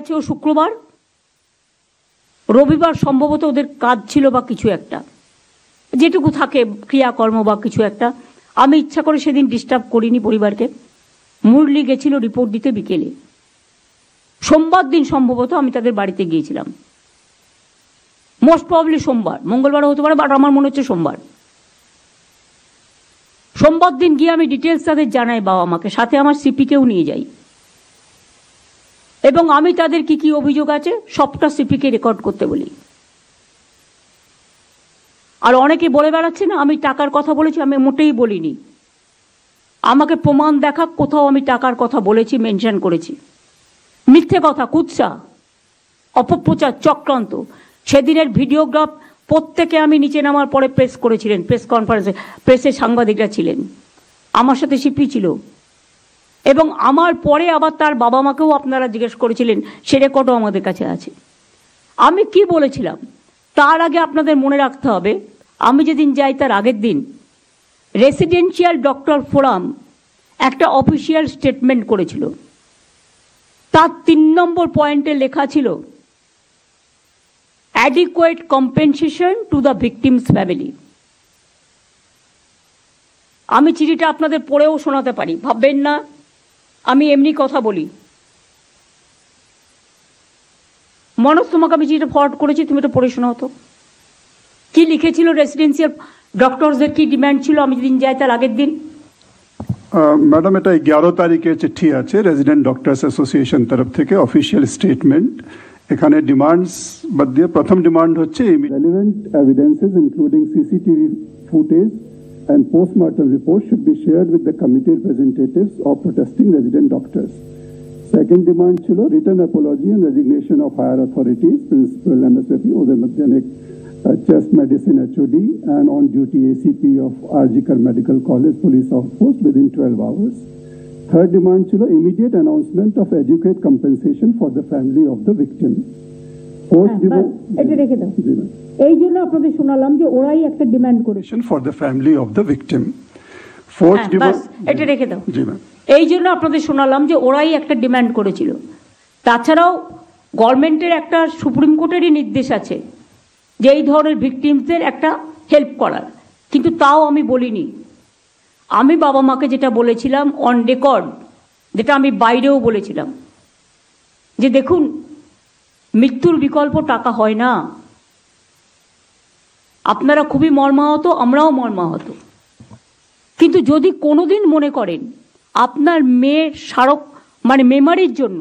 আছে ও শুক্রবার, রবিবার সম্ভবত ওদের কাজ ছিল বা কিছু একটা, যেটুকু থাকে ক্রিয়াকর্ম বা কিছু একটা। আমি ইচ্ছা করে সেদিন ডিস্টার্ব করিনি পরিবারকে। মুরলি গেছিল রিপোর্ট দিতে বিকেলে, সোমবার দিন সম্ভবত আমি তাদের বাড়িতে গিয়েছিলাম, মোস্ট প্রবলি সোমবার, মঙ্গলবারও হতে পারে, বাট আমার মনে হচ্ছে সোমবার। সোমবার দিন গিয়ে আমি ডিটেলস তাদের জানাই, বাবা মাকে, সাথে আমার সিপিকেও নিয়ে যাই, এবং আমি তাদের কি কি অভিযোগ আছে সবটা সিপিকে রেকর্ড করতে বলি। আর অনেকে বলে বেড়াচ্ছে না আমি টাকার কথা বলেছি, আমি মোটেই বলিনি। আমাকে প্রমাণ দেখা কোথাও আমি টাকার কথা বলেছি, মেনশন করেছি। মিথ্যে কথা, কুৎসা, অপপ্রচার, চক্রান্ত। সেদিনের ভিডিওগ্রাফ প্রত্যেকে আমি নিচে নামার পরে প্রেস করেছিলেন, প্রেস কনফারেন্সে প্রেসের সাংবাদিকরা ছিলেন, আমার সাথে সিপি ছিল, এবং আমার পরে আবার তার বাবা মাকেও আপনারা জিজ্ঞেস করেছিলেন, সে রেকর্ডও আমাদের কাছে আছে। আমি কি বলেছিলাম তার আগে আপনাদের মনে রাখতে হবে, আমি যেদিন যাই তার আগের দিন রেসিডেন্সিয়াল ডক্টর ফোরাম একটা অফিসিয়াল স্টেটমেন্ট করেছিল। তার 3 নম্বর পয়েন্টে লেখা ছিল adequate compensation to the victims family. আমি চিঠিটা আপনাদের পড়েও শোনাতে পারি, ভাববেন না আমি এমনি কথা বলি। মনোজ, তোমাকে আমি চিঠিটা ফরওয়ার্ড করেছি, তুমি এটা পড়ে শোনাও তো কি লিখেছিল রেসিডেন্সিয়াল ডক্টরসদের, কি ডিমান্ড ছিল আমি যেদিন যাই তার আগের দিন। ম্যাডাম, এটা 11 তারিখে চিঠি আছে রেজিডেন্ট ডক্টরস অ্যাসোসিয়েশন তরফ থেকে, অফিসিয়াল স্টেটমেন্ট। এখানে ডিমান্ডস বাদ দিয়ে প্রথম ডিমান্ড হচ্ছে relevant evidences including CCTV footage and post-mortem reports should be shared with the committee representatives of protesting resident doctors. Second demand chilo written apology and resignation of higher authorities, Principal MSFE Uday Madyanik, Chest Medicine HOD and on duty ACP of Arjikar Medical College Police Outpost within 12 hours. Third demand chilo immediate announcement of adequate compensation for the family of the victim. Fourth demand এই জন্য আপনাদের শোনালাম যে ওরাই একটা demand করেছে for the family of the victim. Fourth demand, এটা রেখে দাও। জি ম্যাম। এই জন্য আপনাদের শোনালাম যে ওরাই একটা ডিমান্ড করেছিল। তাছাড়াও গভর্নমেন্টের একটা সুপ্রিম কোর্টেরই নির্দেশ আছে যে এই ধরনের ভিকটিমসদের একটা হেল্প করার, কিন্তু তাও আমি বলিনি। আমি বাবা মাকে যেটা বলেছিলাম অন রেকর্ড, যেটা আমি বাইরেও বলেছিলাম, যে দেখুন মৃত্যুর বিকল্প টাকা হয় না। আপনারা খুবই মর্মাহত, আমরাও মর্মাহত, কিন্তু যদি কোনোদিন মনে করেন আপনার মেয়ের স্মারক মানে মেমারির জন্য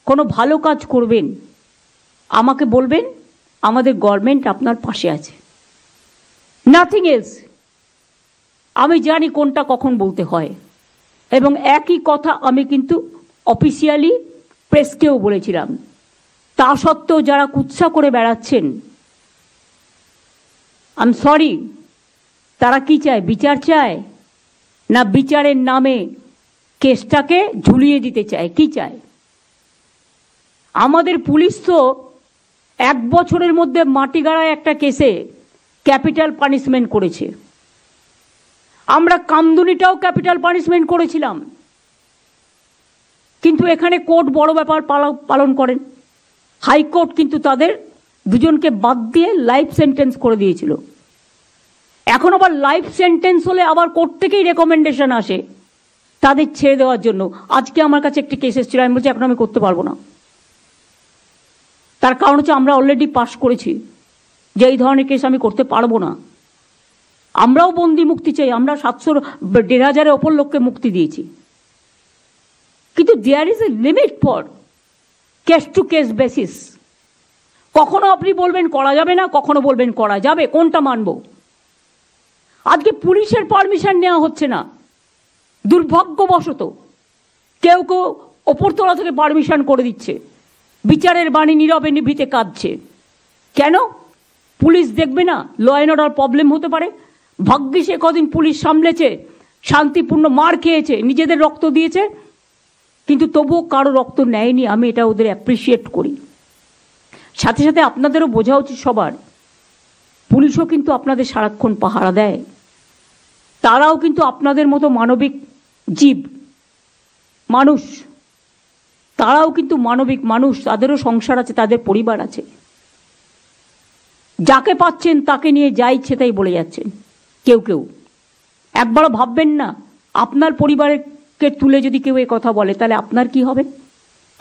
কোনো ভালো কাজ করবেন, আমাকে বলবেন, আমাদের গভর্নমেন্ট আপনার পাশে আছে, নাথিং এলস। আমি জানি কোনটা কখন বলতে হয়, এবং একই কথা আমি কিন্তু অফিসিয়ালি প্রেসকেও বলেছিলাম। তা সত্ত্বেও যারা কুৎসা করে বেড়াচ্ছেন, আই এম সরি, তারা কি চায়? বিচার চায়, না বিচারের নামে কেসটাকে ঝুলিয়ে দিতে চায়? কি চায়? আমাদের পুলিশ তো 1 বছরের মধ্যে মাটিগাড়ায় একটা কেসে ক্যাপিটাল পানিশমেন্ট করেছে। আমরা কামদুনিটাও ক্যাপিটাল পানিশমেন্ট করেছিলাম, কিন্তু এখানে কোর্ট বড় ব্যাপার পালন করেন। হাইকোর্ট কিন্তু তাদের দুজনকে বাদ দিয়ে লাইফ সেন্টেন্স করে দিয়েছিল। এখন আবার লাইফ সেন্টেন্স হলে আবার কোর্ট থেকেই রেকমেন্ডেশন আসে তাদের ছেড়ে দেওয়ার জন্য। আজকে আমার কাছে একটি কেস এসেছিল, আমি বলছি এখন আমি করতে পারবো না। তার কারণ হচ্ছে আমরা অলরেডি পাস করেছি যে এই ধরনের কেস আমি করতে পারবো না। আমরাও বন্দি মুক্তি চাই, আমরা 700-1,500-এর ওপর লোককে মুক্তি দিয়েছি, কিন্তু there is a limit for case to case basis. কখনো আপনি বলবেন করা যাবে না, কখনো বলবেন করা যাবে, কোনটা মানব? আজকে পুলিশের পারমিশন নেওয়া হচ্ছে না, দুর্ভাগ্যবশত কেউ কেউ ওপরতলা থেকে পারমিশন করে দিচ্ছে, বিচারের বাণী নীরবে নিভৃতে কাঁদছে। কেন? পুলিশ দেখবে না ল অ্যান্ড অর্ডার প্রবলেম হতে পারে? ভাগ্যিস কদিন পুলিশ সামলেছে, শান্তিপূর্ণ, মার খেয়েছে, নিজেদের রক্ত দিয়েছে, কিন্তু তবুও কারো রক্ত নেয়নি। আমি এটা ওদের অ্যাপ্রিসিয়েট করি। সাথে সাথে আপনাদেরও বোঝা উচিত সবার, পুলিশও কিন্তু আপনাদের সারাক্ষণ পাহারা দেয়, তারাও কিন্তু আপনাদের মতো মানবিক জীব, মানুষ। তারাও কিন্তু মানবিক মানুষ, তাদেরও সংসার আছে, তাদের পরিবার আছে। যাকে পাচ্ছেন তাকে নিয়ে যা ইচ্ছে তাই বলে যাচ্ছেন। কেউ কেউ একবারও ভাববেন না আপনার পরিবারকে তুলে যদি কেউ এই কথা বলে তাহলে আপনার কি হবে,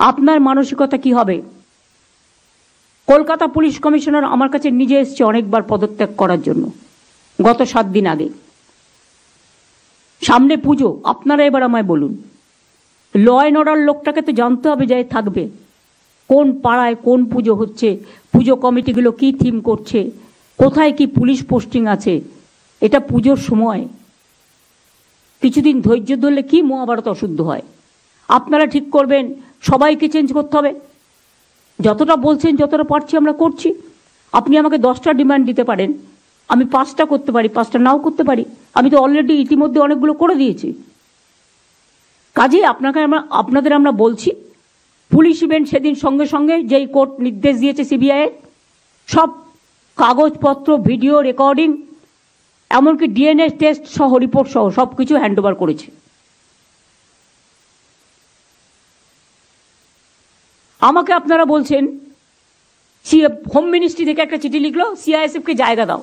আপনার মানসিকতা কি হবে। কলকাতা পুলিশ কমিশনার আমার কাছে নিজে এসছে অনেকবার পদত্যাগ করার জন্য, গত 7 দিন আগে। সামনে পুজো, আপনারা এবার আমায় বলুন, ল অ্যান্ড অর্ডার লোকটাকে তো জানতে হবে যে থাকবে কোন পাড়ায় কোন পুজো হচ্ছে, পুজো কমিটিগুলো কি থিম করছে, কোথায় কি পুলিশ পোস্টিং আছে। এটা পুজোর সময়, কিছুদিন ধৈর্য ধরলে কি মহাভারত অশুদ্ধ হয়। আপনারা ঠিক করবেন সবাইকে চেঞ্জ করতে হবে। যতটা বলছেন যতটা পারছি আমরা করছি। আপনি আমাকে 10টা ডিমান্ড দিতে পারেন, আমি 5টা করতে পারি, 5টা নাও করতে পারি। আমি তো অলরেডি ইতিমধ্যে অনেকগুলো করে দিয়েছি। কাজেই আপনাদের আমরা বলছি, পুলিশ ইভেন্ট সেদিন সঙ্গে সঙ্গে যেই কোর্ট নির্দেশ দিয়েছে সিবিআইয়ের, সব কাগজপত্র, ভিডিও রেকর্ডিং, এমনকি ডিএনএ টেস্ট সহ রিপোর্ট সহ সব কিছু হ্যান্ডওভার করেছে। আমাকে আপনারা বলছেন হোম মিনিস্ট্রি থেকে একটা চিঠি লিখলো সিআইএসএফকে জায়গা দাও।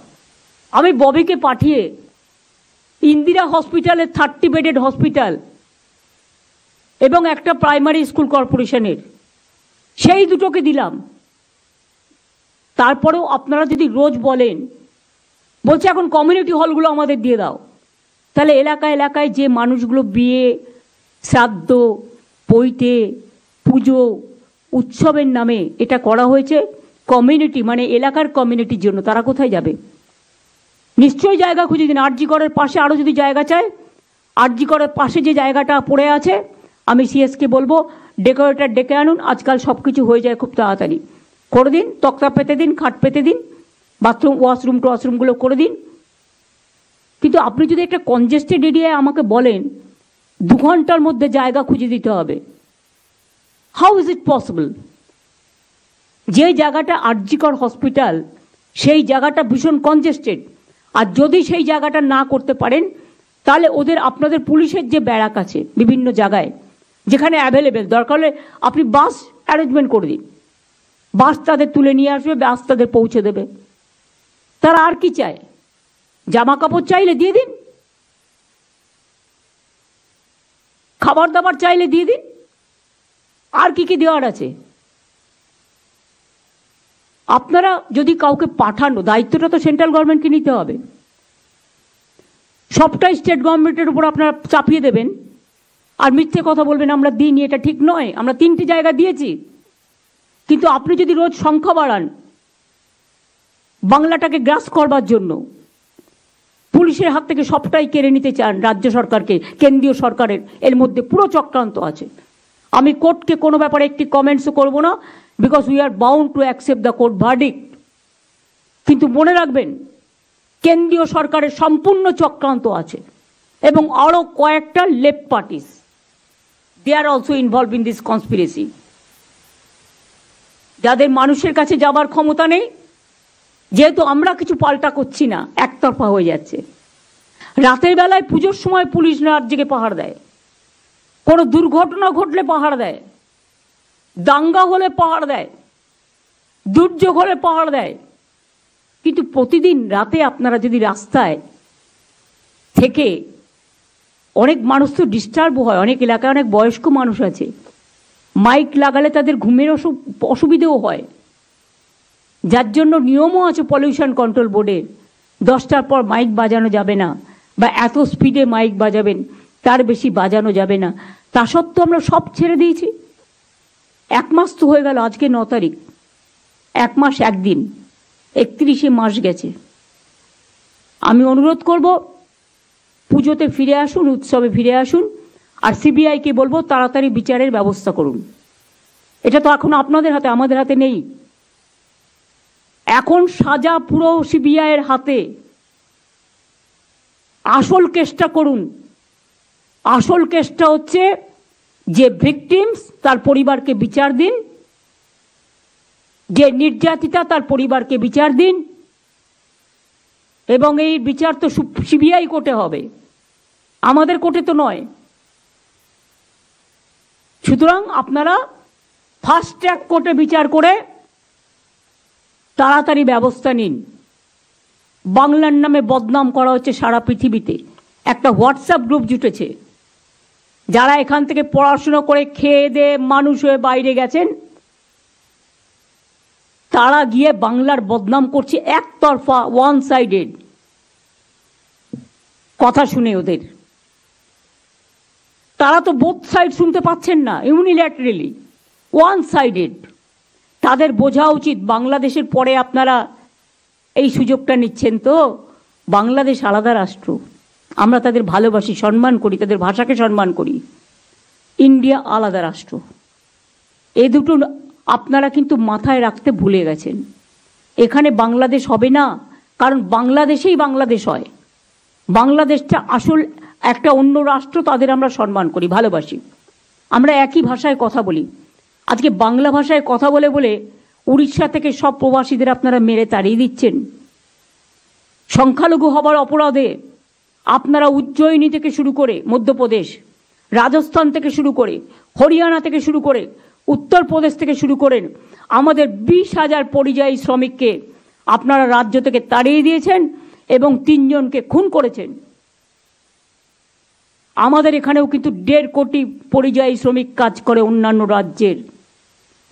আমি ববিকে পাঠিয়ে ইন্দিরা হসপিটালের 30 বেডেড হসপিটাল এবং একটা প্রাইমারি স্কুল কর্পোরেশনের সেই দুটোকে দিলাম। তারপরেও আপনারা যদি রোজ বলেন, বলছে এখন কমিউনিটি হলগুলো আমাদের দিয়ে দাও, তাহলে এলাকায় এলাকায় যে মানুষগুলো বিয়ে, শ্রাদ্ধ, পৈতে, পুজো, উৎসবের নামে এটা করা হয়েছে কমিউনিটি মানে এলাকার কমিউনিটির জন্য, তারা কোথায় যাবে? নিশ্চয়ই জায়গা খুঁজে দিন। আরজি করের পাশে আরও যদি জায়গা চায়, আরজি করের পাশে যে জায়গাটা পড়ে আছে, আমি সিএসকে বলবো ডেকোরেটর ডেকে আনুন। আজকাল সব কিছু হয়ে যায় খুব তাড়াতাড়ি, করে দিন। তক্তা পেতে দিন, খাট পেতে দিন, বাথরুম ওয়াশরুম টওয়াশরুমগুলো করে দিন। কিন্তু আপনি যদি একটা কনজেস্টেড এরিয়ায় আমাকে বলেন 2 ঘন্টার মধ্যে জায়গা খুঁজে দিতে হবে, হাউ ইজ ইট পসিবল? যে জায়গাটা আরজিকর হসপিটাল, সেই জায়গাটা ভীষণ কনজেস্টেড। আর যদি সেই জায়গাটা না করতে পারেন, তাহলে আপনাদের পুলিশের যে ব্যারাক আছে বিভিন্ন জায়গায় যেখানে অ্যাভেলেবেল, দরকার হলে আপনি বাস অ্যারেঞ্জমেন্ট করে দিন, বাস তাদের তুলে নিয়ে আসবে, বাস তাদের পৌঁছে দেবে। তারা আর কি চায়? জামা কাপড় চাইলে দিয়ে দিন, খাবার দাবার চাইলে দিয়ে দিন, আর কি কি দেওয়ার আছে? আপনারা যদি কাউকে পাঠানো, দায়িত্বটা তো সেন্ট্রাল গভর্নমেন্টকে নিতে হবে। সবটাই স্টেট গভর্নমেন্টের উপর আপনারা চাপিয়ে দেবেন আর মিথ্যে কথা বলবেন আমরা দিইনি, এটা ঠিক নয়। আমরা 3টি জায়গা দিয়েছি। কিন্তু আপনি যদি রোজ সংখ্যা বাড়ান বাংলাটাকে গ্রাস করবার জন্য, পুলিশের হাত থেকে সবটাই কেড়ে নিতে চান রাজ্য সরকারকে, কেন্দ্রীয় সরকারের এর মধ্যে পুরো চক্রান্ত আছে। আমি কোর্টকে কোনো ব্যাপারে একটি কমেন্টসও করব না, because we are bound to accept the court verdict. কিন্তু মনে রাখবেন কেন্দ্রীয় সরকারের সম্পূর্ণ চক্রান্ত আছে এবং আরও কয়েকটা left parties, they are also involve in this conspiracy, যাদের মানুষের কাছে যাবার ক্ষমতা নেই। যেহেতু আমরা কিছু পাল্টা করছি না, একতরফা হয়ে যাচ্ছে। রাতের বেলায় পুজোর সময় পুলিশ রাত জেগে পাহাড় দেয়, কোনো দুর্ঘটনা ঘটলে পাহাড় দেয়, দাঙ্গা হলে পাহাড় দেয়, দুর্যোগ হলে পাহাড় দেয়। কিন্তু প্রতিদিন রাতে আপনারা যদি রাস্তায় থেকে, অনেক মানুষ তো ডিস্টার্ব হয়, অনেক এলাকায় অনেক বয়স্ক মানুষ আছে, মাইক লাগালে তাদের ঘুমের অসুবিধেও হয়, যার জন্য নিয়মও আছে পলিউশন কন্ট্রোল বোর্ডের, 10টার পর মাইক বাজানো যাবে না, বা এত স্পিডে মাইক বাজাবেন তার বেশি বাজানো যাবে না। তা সত্ত্বেও আমরা সব ছেড়ে দিয়েছি। 1 মাস তো হয়ে গেল, আজকে 9 তারিখ, 1 মাস 1 দিন, 31শে মাস গেছে। আমি অনুরোধ করব পুজোতে ফিরে আসুন, উৎসবে ফিরে আসুন, আর সিবিআইকে বলবো তাড়াতাড়ি বিচারের ব্যবস্থা করুন। এটা তো এখন আপনাদের হাতে, আমাদের হাতে নেই। এখন সাজা পুরো সিবিআইয়ের হাতে। আসল কেসটা করুন। আসল কেসটা হচ্ছে যে ভিকটিমস তার পরিবারকে বিচার দিন, যে নির্যাতিতা তার পরিবারকে বিচার দিন, এবং এই বিচার তো সিবিআই কোর্টে হবে, আমাদের কোর্টে তো নয়। সুতরাং আপনারা ফাস্ট ট্র্যাক কোর্টে বিচার করে তাড়াতাড়ি ব্যবস্থা নিন। বাংলার নামে বদনাম করা হচ্ছে সারা পৃথিবীতে। একটা হোয়াটসঅ্যাপ গ্রুপ জুটেছে, যারা এখান থেকে পড়াশুনো করে খেয়ে দিয়ে মানুষ হয়ে বাইরে গেছেন, তারা গিয়ে বাংলার বদনাম করছে একতরফা, ওয়ান সাইডেড কথা শুনে ওদের। তারা তো বোথ সাইড শুনতে পাচ্ছেন না, ইউনিল্যাটারালি, ওয়ান সাইডেড। তাদের বোঝা উচিত বাংলাদেশের পরে আপনারা এই সুযোগটা নিচ্ছেন। তো বাংলাদেশ আলাদা রাষ্ট্র, আমরা তাদের ভালোবাসি, সম্মান করি, তাদের ভাষাকে সম্মান করি। ইন্ডিয়া আলাদা রাষ্ট্র। এই দুটো আপনারা কিন্তু মাথায় রাখতে ভুলে গেছেন। এখানে বাংলাদেশ হবে না, কারণ বাংলাদেশেই বাংলাদেশ হয়। বাংলাদেশটা আসল একটা অন্য রাষ্ট্র, তাদের আমরা সম্মান করি, ভালোবাসি, আমরা একই ভাষায় কথা বলি। আজকে বাংলা ভাষায় কথা বলে বলে উড়িষ্যা থেকে সব প্রবাসীদের আপনারা মেরে তাড়িয়ে দিচ্ছেন। সংখ্যালঘু হবার অপরাধে আপনারা উজ্জয়িনী থেকে শুরু করে মধ্যপ্রদেশ, রাজস্থান থেকে শুরু করে, হরিয়ানা থেকে শুরু করে, উত্তরপ্রদেশ থেকে শুরু করেন, আমাদের 20,000 পরিযায়ী শ্রমিককে আপনারা রাজ্য থেকে তাড়িয়ে দিয়েছেন এবং 3 জনকে খুন করেছেন। আমাদের এখানেও কিন্তু 1.5 কোটি পরিযায়ী শ্রমিক কাজ করে অন্যান্য রাজ্যের।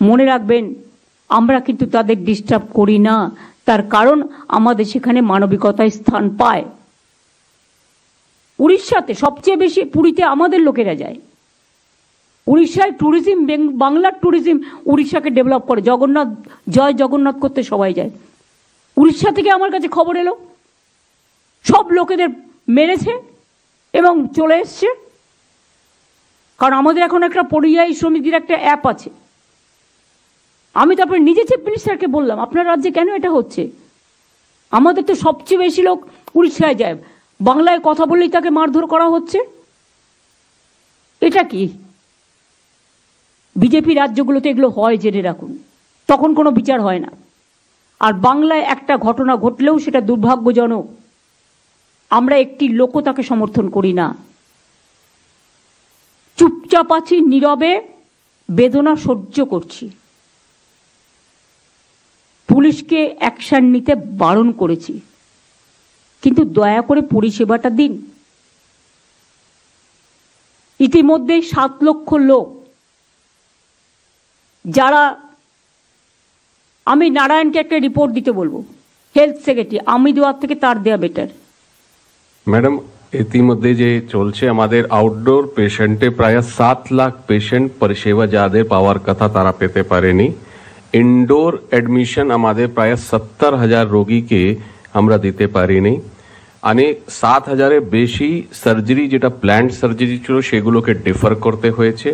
মনে রাখবেন, আমরা কিন্তু তাদের ডিস্টার্ব করি না, তার কারণ আমাদের সেখানে মানবিকতায় স্থান পায়। উড়িষ্যাতে সবচেয়ে বেশি, পুরীতে আমাদের লোকেরা যায়। উড়িষ্যায় ট্যুরিজম, বাংলার ট্যুরিজম উড়িষ্যাকে ডেভেলপ করে। জগন্নাথ, জয় জগন্নাথ করতে সবাই যায়। উড়িষ্যা থেকে আমার কাছে খবর এলো সব লোকেদের মেরেছে এবং চলে এসছে। কারণ আমাদের এখন একটা পরিযায়ী শ্রমিকদের একটা অ্যাপ আছে। আমি তারপরে নিজে চিফ মিনিস্টারকে বললাম, আপনার রাজ্যে কেন এটা হচ্ছে? আমাদের তো সবচেয়ে বেশি লোক উড়িষ্যায় যায়, বাংলায় কথা বললেই তাকে মারধর করা হচ্ছে। এটা কি? বিজেপি রাজ্যগুলোতে এগুলো হয়, জেনে রাখুন, তখন কোনো বিচার হয় না। আর বাংলায় একটা ঘটনা ঘটলেও সেটা দুর্ভাগ্যজনক, আমরা একটি লোকও তাকে সমর্থন করি না। চুপচাপ আছি, নীরবে বেদনা সহ্য করছি। পুলিশকে অ্যাকশন নিতে বারণ করেছি, কিন্তু দয়া করে পরিষেবাটা দিন। ইতিমধ্যে 7 লক্ষ লোক যারা, আমি নারায়ণকে একটা রিপোর্ট দিতে বলবো, হেলথ সেক্রেটারি, আমি দেওয়ার থেকে তার দেওয়া বেটার। ম্যাডাম, ইতিমধ্যে যে চলছে আমাদের আউটডোর পেশেন্টে প্রায় 7 লাখ পেশেন্ট পরিষেবা যাদের পাওয়ার কথা তারা পেতে পারেনি। ইনডোর অ্যাডমিশন আমাদের প্রায় 70,000 রোগীকে আমরা দিতে পারিনি। মানে 7,000-এর বেশি সার্জারি, যেটা প্ল্যান্ড সার্জারি ছিল, সেগুলোকে ডিফার করতে হয়েছে।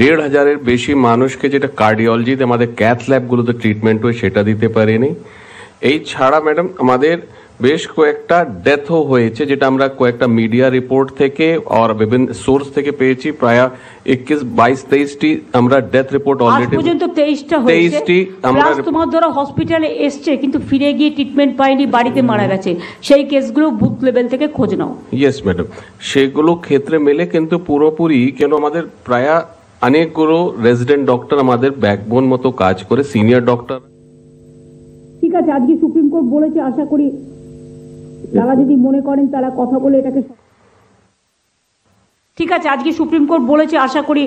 1,500-এর বেশি মানুষকে, যেটা কার্ডিওলজিতে আমাদের ক্যাথ ল্যাবগুলোতে ট্রিটমেন্ট হয়, সেটা দিতে পারিনি। এই ছাড়া ম্যাডাম আমাদের বেশ কয়েকটা ডেথও হয়েছে, যেটা আমরা কয়েকটা মিডিয়া রিপোর্ট থেকে আর বিভিন্ন সোর্স থেকে পেয়েছি। প্রায় 21, 22, 23টি আমরা ডেথ রিপোর্ট অলরেডি, আজ পর্যন্ত 23টা হয়েছে। 23টি আমরা, তোমার ধরো হসপিটালে এসছে কিন্তু ফিরে গিয়ে ট্রিটমেন্ট পায়নি, বাড়িতে মারা গেছে, সেই কেসগুলো বুথ লেভেল থেকে খোঁজ নাও। ইয়েস ম্যাডাম, সেগুলো ক্ষেত্রে মেলে কিন্তু পুরোপুরি, কেন আমাদের প্রায় অনেকগুলো রেজিডেন্ট ডক্টর আমাদের ব্যাকবোন মতো কাজ করে, সিনিয়র ডক্টর। ঠিক আছে, আজকে সুপ্রিম কোর্ট বলেছে, আশা করি তারা যদি মনে করেন তারা কথা বলে এটাকে, ঠিক আছে, আজকে সুপ্রিম কোর্ট বলেছে, আশা করি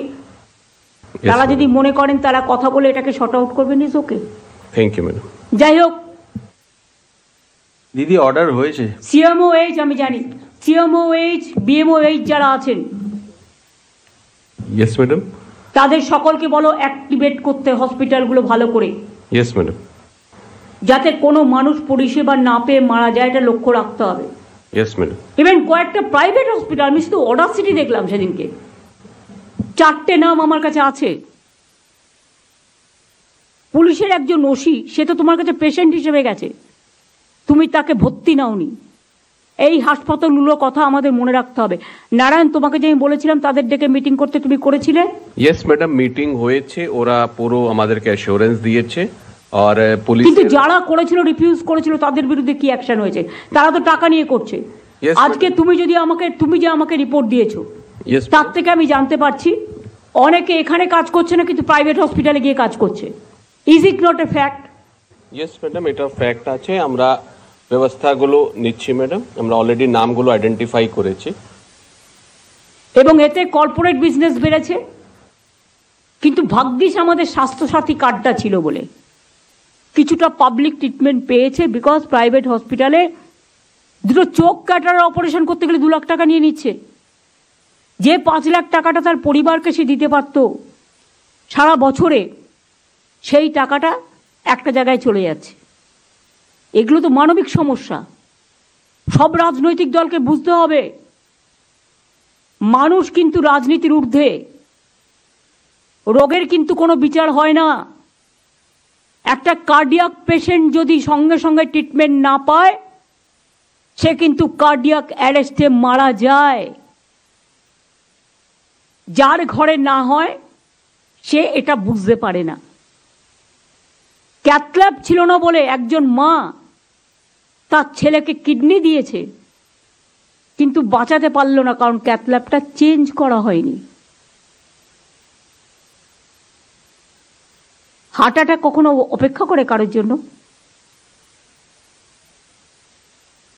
তারা যদি মনে করেন তারা কথা বলে এটাকে শর্ট আউট করবেন। Is okay, thank you madam. যাই হোক, দিদি অর্ডার হয়েছে। সিএমওএইচ আমি জানি, সিএমওএইচ, বিএমওএইচ যারা আছেন, ইয়েস ম্যাডাম, তাদের সকলকে বলো অ্যাক্টিভেট করতে হসপিটালগুলো ভালো করে, ইয়েস ম্যাডাম, যাতে কোনো মানুষ পরিষেবা না পেয়ে মারা যায়, এটা লক্ষ্য রাখতে হবে। Yes madam. ইভেন কয়েকটা প্রাইভেট হসপিটাল, আমি শুধু অডাসিটি দেখলাম সেদিনকে, 4টে নাম আমার কাছে আছে। পুলিশের একজন ওসি, সে তো তোমার কাছে পেশেন্ট হিসেবে গেছে, তুমি তাকে ভর্তি নাওনি। এই হাসপাতালগুলোর কথা আমাদের মনে রাখতে হবে। নারায়ণ, তোমাকে যে আমি বলেছিলাম তাদের ডেকে মিটিং করতে, তুমি করেছিলে? ইয়েস ম্যাডাম, মিটিং হয়েছে, ওরা পুরো আমাদেরকে অ্যাসুরেন্স দিয়েছে। আর পুলিশ, কিন্তু যারা করেছিল, রিফিউজ করেছিল, তাদের বিরুদ্ধে কি অ্যাকশন হয়েছে? তারা তো টাকা নিয়ে করছে। Yes, আজকে তুমি যে আমাকে রিপোর্ট দিয়েছো, Yes, তার থেকে আমি জানতে পারছি অনেকে এখানে কাজ করছে না, কিন্তু প্রাইভেট হসপিটালে গিয়ে কাজ করছে। Is it not a fact? Yes madam, এটা ফ্যাক্ট আছে। আমরা ব্যবস্থাগুলো নিচ্ছি ম্যাডাম, আমরা অলরেডি নামগুলো আইডেন্টিফাই করেছি। এবং এতে কর্পোরেট বিজনেস বেড়েছে। কিন্তু ভাগ্যিস আমাদের স্বাস্থ্যসাথী কার্ডটা ছিল বলে কিছুটা পাবলিক ট্রিটমেন্ট পেয়েছে। বিকজ প্রাইভেট হসপিটালে দুটো চোখ কাটার অপারেশন করতে গেলে 2 লাখ টাকা নিয়ে নিচ্ছে। যে 5 লাখ টাকাটা তার পরিবারকে সে দিতে পারত সারা বছরে, সেই টাকাটা একটা জায়গায় চলে যাচ্ছে। এগুলো তো মানবিক সমস্যা। সব রাজনৈতিক দলকে বুঝতে হবে, মানুষ কিন্তু রাজনীতির ঊর্ধ্বে। রোগের কিন্তু কোনো বিচার হয় না। একটা কার্ডিয়াক পেশেন্ট যদি সঙ্গে সঙ্গে ট্রিটমেন্ট না পায়, সে কিন্তু কার্ডিয়াক অ্যারেস্টে মারা যায়। যার ঘরে না হয় সে এটা বুঝতে পারে না। ক্যাথল্যাব ছিল না বলে একজন মা তার ছেলেকে কিডনি দিয়েছে, কিন্তু বাঁচাতে পারল না, কারণ ক্যাথল্যাবটা চেঞ্জ করা হয়নি। হার্ট অ্যাটাক কখনো অপেক্ষা করে কারোর জন্য?